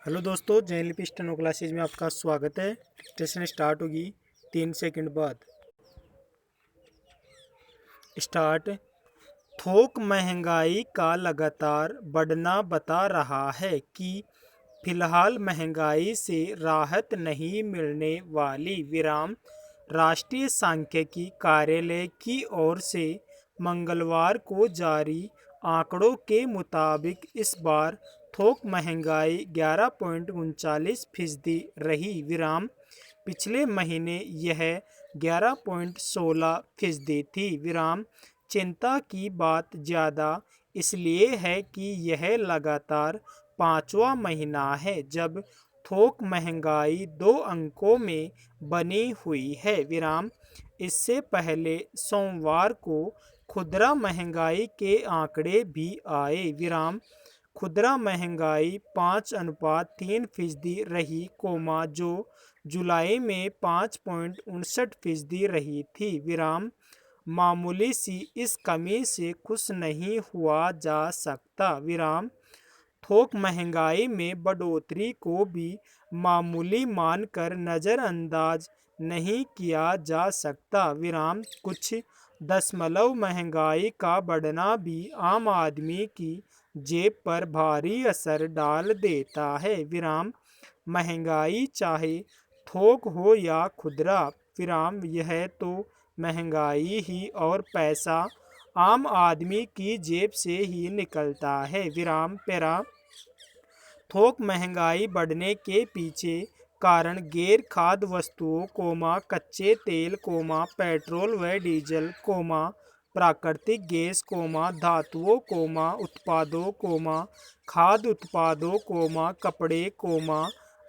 Hello दोस्तों, जैन लिपि steno classes में आपका स्वागत है। स्टेशन स्टार्ट होगी 3 सेकंड बाद। स्टार्ट। थोक महंगाई का लगातार बढ़ना बता रहा है कि फिलहाल महंगाई से राहत नहीं मिलने वाली। विराम। राष्ट्रीय सांख्यिकी कार्यालय की ओर से मंगलवार को जारी आंकड़ों के मुताबिक इस बार थोक महंगाई 11.39% रही। विराम। पिछले महीने यह 11.16% थी। विराम। चिंता की बात ज़्यादा इसलिए है कि यह लगातार पांचवा महीना है जब थोक महंगाई 2 अंकों में बनी हुई है। विराम। इससे पहले सोमवार को खुदरा महंगाई के आंकड़े भी आए। विराम। खुदरा महंगाई 5.3% रही, जो जुलाई में 5.59% रही थी। विराम। मामूली सी इस कमी से खुश नहीं हुआ जा सकता। विराम। थोक महंगाई में बढ़ोतरी को भी मामूली मानकर नज़रअंदाज नहीं किया जा सकता। विराम। कुछ दशमलव महंगाई का बढ़ना भी आम आदमी की जेब पर भारी असर डाल देता है। विराम। महंगाई चाहे थोक हो या खुदरा, विराम, यह तो महंगाई ही और पैसा आम आदमी की जेब से ही निकलता है। विराम। पैरा। थोक महंगाई बढ़ने के पीछे कारण गैर खाद्य वस्तुओं, कच्चे तेल, पेट्रोल व डीजल, प्राकृतिक गैस, धातुओं, उत्पादों, खाद्य उत्पादों, कपड़े,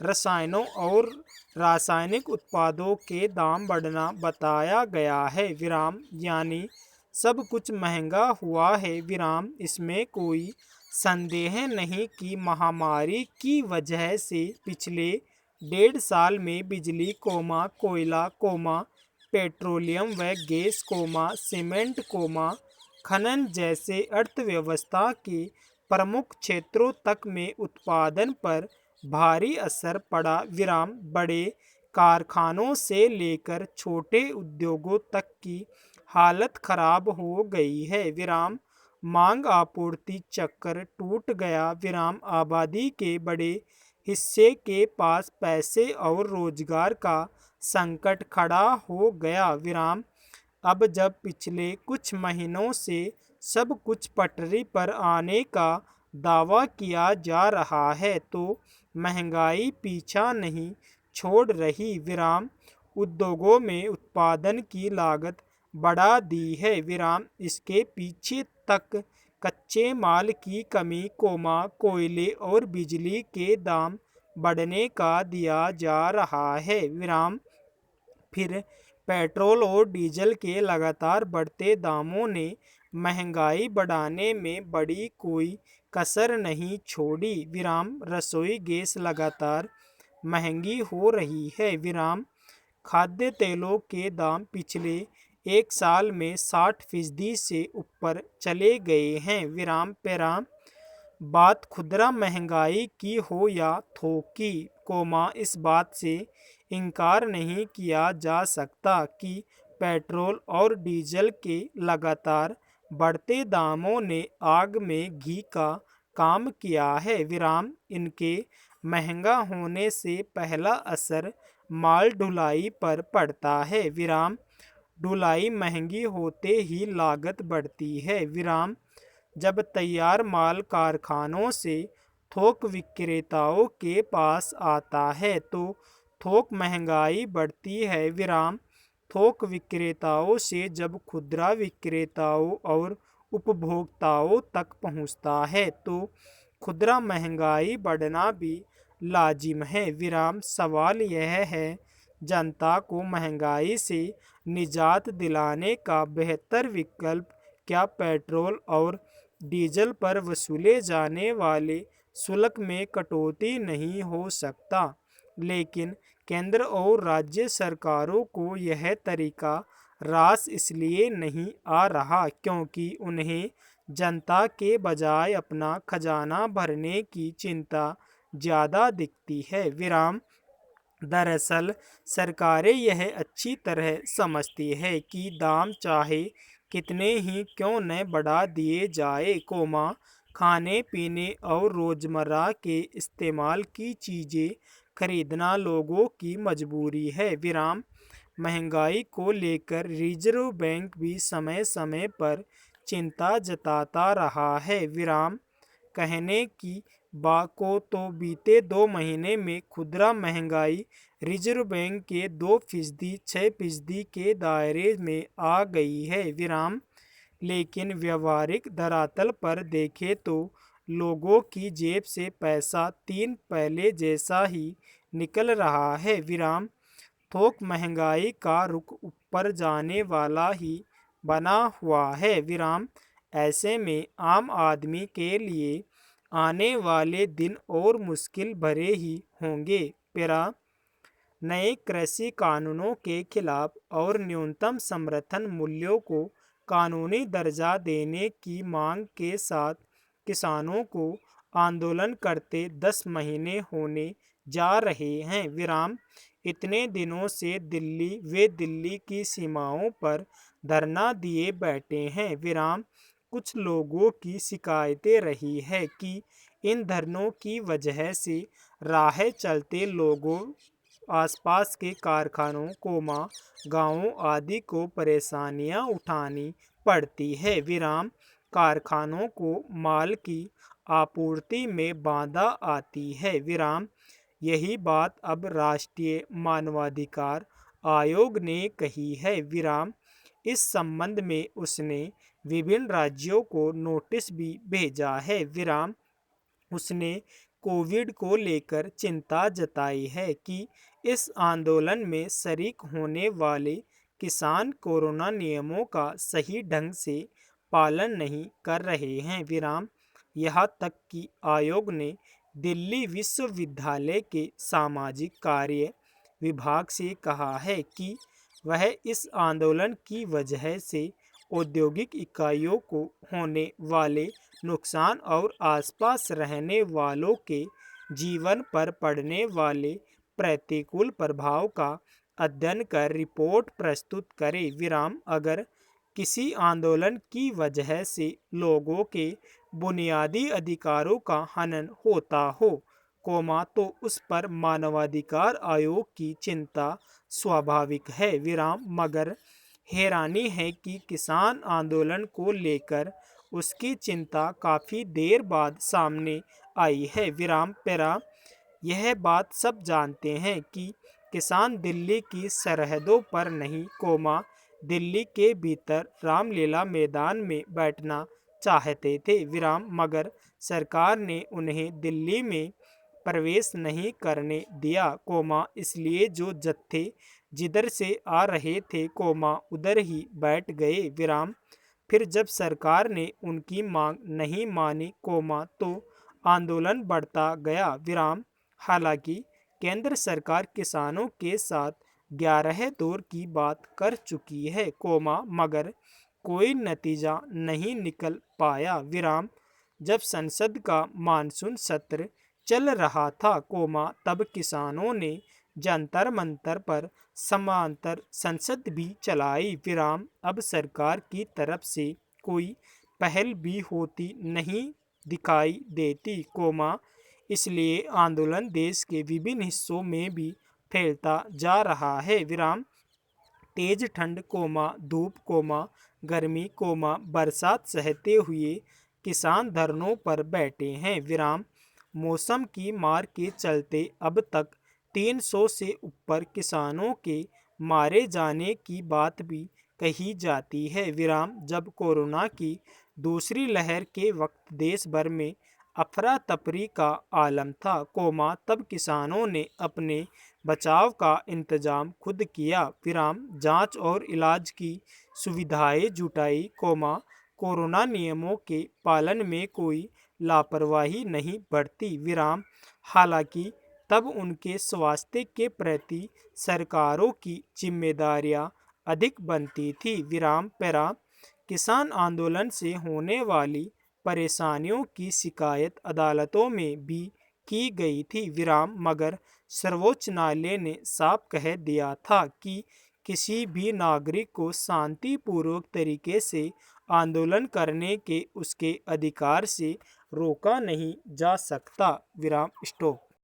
रसायनों और रासायनिक उत्पादों के दाम बढ़ना बताया गया है। विराम। यानी सब कुछ महंगा हुआ है। विराम। इसमें कोई संदेह नहीं कि महामारी की वजह से पिछले 1.5 साल में बिजली, कोयला, पेट्रोलियम व गैस, सीमेंट, खनन जैसे अर्थव्यवस्था के प्रमुख क्षेत्रों तक में उत्पादन पर भारी असर पड़ा। विराम। बड़े कारखानों से लेकर छोटे उद्योगों तक की हालत खराब हो गई है। विराम। मांग आपूर्ति चक्र टूट गया। विराम। आबादी के बड़े हिस्से के पास पैसे और रोजगार का संकट खड़ा हो गया। विराम। अब जब पिछले कुछ महीनों से सब कुछ पटरी पर आने का दावा किया जा रहा है तो महंगाई पीछा नहीं छोड़ रही। विराम। उद्योगों में उत्पादन की लागत बढ़ा दी है। विराम। इसके पीछे तक कच्चे माल की कमी, कोयले और बिजली के दाम बढ़ने का दिया जा रहा है। विराम। फिर पेट्रोल और डीजल के लगातार बढ़ते दामों ने महंगाई बढ़ाने में बड़ी कोई कसर नहीं छोड़ी। विराम। रसोई गैस लगातार महंगी हो रही है। विराम। खाद्य तेलों के दाम पिछले 1 साल में 60% से ऊपर चले गए हैं। विराम। पैरा। बात खुदरा महंगाई की हो या थोक की, इस बात से इनकार नहीं किया जा सकता कि पेट्रोल और डीजल के लगातार बढ़ते दामों ने आग में घी का काम किया है। विराम। इनके महंगा होने से पहला असर माल ढुलाई पर पड़ता है। विराम। ढुलाई महंगी होते ही लागत बढ़ती है। विराम। जब तैयार माल कारखानों से थोक विक्रेताओं के पास आता है तो थोक महंगाई बढ़ती है। विराम। थोक विक्रेताओं से जब खुदरा विक्रेताओं और उपभोक्ताओं तक पहुंचता है तो खुदरा महंगाई बढ़ना भी लाजिम है। विराम। सवाल यह है, जनता को महंगाई से निजात दिलाने का बेहतर विकल्प क्या पेट्रोल और डीजल पर वसूले जाने वाले शुल्क में कटौती नहीं हो सकता? लेकिन केंद्र और राज्य सरकारों को यह तरीका रास इसलिए नहीं आ रहा क्योंकि उन्हें जनता के बजाय अपना खजाना भरने की चिंता ज़्यादा दिखती है। विराम दरअसल सरकारें यह अच्छी तरह समझती है कि दाम चाहे कितने ही क्यों न बढ़ा दिए जाए, खाने पीने और रोज़मर्रा के इस्तेमाल की चीज़ें खरीदना लोगों की मजबूरी है। विराम महंगाई को लेकर रिजर्व बैंक भी समय समय पर चिंता जताता रहा है। विराम कहने की बात को तो बीते 2 महीने में खुदरा महंगाई रिजर्व बैंक के 2% 6% के दायरे में आ गई है। विराम लेकिन व्यवहारिक धरातल पर देखें तो लोगों की जेब से पैसा तीन पहले जैसा ही निकल रहा है। विराम थोक महंगाई का रुख ऊपर जाने वाला ही बना हुआ है। विराम ऐसे में आम आदमी के लिए आने वाले दिन और मुश्किल भरे ही होंगे। पेरा नए कृषि कानूनों के खिलाफ और न्यूनतम समर्थन मूल्यों को कानूनी दर्जा देने की मांग के साथ किसानों को आंदोलन करते 10 महीने होने जा रहे हैं। विराम इतने दिनों से दिल्ली की सीमाओं पर धरना दिए बैठे हैं। विराम कुछ लोगों की शिकायतें रही है कि इन धरनों की वजह से राह चलते लोगों, आसपास के कारखानों, गांवों आदि को परेशानियां उठानी पड़ती है। विराम कारखानों को माल की आपूर्ति में बाधा आती है। विराम यही बात अब राष्ट्रीय मानवाधिकार आयोग ने कही है। विराम इस संबंध में उसने विभिन्न राज्यों को नोटिस भी भेजा है। विराम उसने कोविड को लेकर चिंता जताई है कि इस आंदोलन में शरीक होने वाले किसान कोरोना नियमों का सही ढंग से पालन नहीं कर रहे हैं। विराम यहाँ तक कि आयोग ने दिल्ली विश्वविद्यालय के सामाजिक कार्य विभाग से कहा है कि वह इस आंदोलन की वजह से औद्योगिक इकाइयों को होने वाले नुकसान और आसपास रहने वालों के जीवन पर पड़ने वाले प्रतिकूल प्रभाव का अध्ययन कर रिपोर्ट प्रस्तुत करे। विराम अगर किसी आंदोलन की वजह से लोगों के बुनियादी अधिकारों का हनन होता हो, तो उस पर मानवाधिकार आयोग की चिंता स्वाभाविक है। विराम मगर हैरानी है कि किसान आंदोलन को लेकर उसकी चिंता काफ़ी देर बाद सामने आई है। विराम पेरा यह बात सब जानते हैं कि किसान दिल्ली की सरहदों पर नहीं, दिल्ली के भीतर रामलीला मैदान में बैठना चाहते थे। विराम मगर सरकार ने उन्हें दिल्ली में प्रवेश नहीं करने दिया, इसलिए जो जत्थे जिधर से आ रहे थे, उधर ही बैठ गए। विराम फिर जब सरकार ने उनकी मांग नहीं मानी, तो आंदोलन बढ़ता गया। विराम हालांकि केंद्र सरकार किसानों के साथ 11 दौर की बात कर चुकी है, मगर कोई नतीजा नहीं निकल पाया। विराम जब संसद का मानसून सत्र चल रहा था, तब किसानों ने जंतर मंतर पर समांतर संसद भी चलाई। विराम अब सरकार की तरफ से कोई पहल भी होती नहीं दिखाई देती, इसलिए आंदोलन देश के विभिन्न हिस्सों में भी फैलता जा रहा है। विराम तेज ठंड, धूप, गर्मी, बरसात सहते हुए किसान धरनों पर बैठे हैं। विराम मौसम की मार के चलते अब तक 300 से ऊपर किसानों के मारे जाने की बात भी कही जाती है। विराम जब कोरोना की दूसरी लहर के वक्त देश भर में अफरा तफरी का आलम था, तब किसानों ने अपने बचाव का इंतजाम खुद किया। विराम जांच और इलाज की सुविधाएं जुटाई, कोरोना नियमों के पालन में कोई लापरवाही नहीं बरती। विराम हालांकि तब उनके स्वास्थ्य के प्रति सरकारों की जिम्मेदारियां अधिक बनती थी। विराम पेरा किसान आंदोलन से होने वाली परेशानियों की शिकायत अदालतों में भी की गई थी विराम, मगर सर्वोच्च न्यायालय ने साफ कह दिया था कि किसी भी नागरिक को शांतिपूर्वक तरीके से आंदोलन करने के उसके अधिकार से रोका नहीं जा सकता। विराम स्टॉप।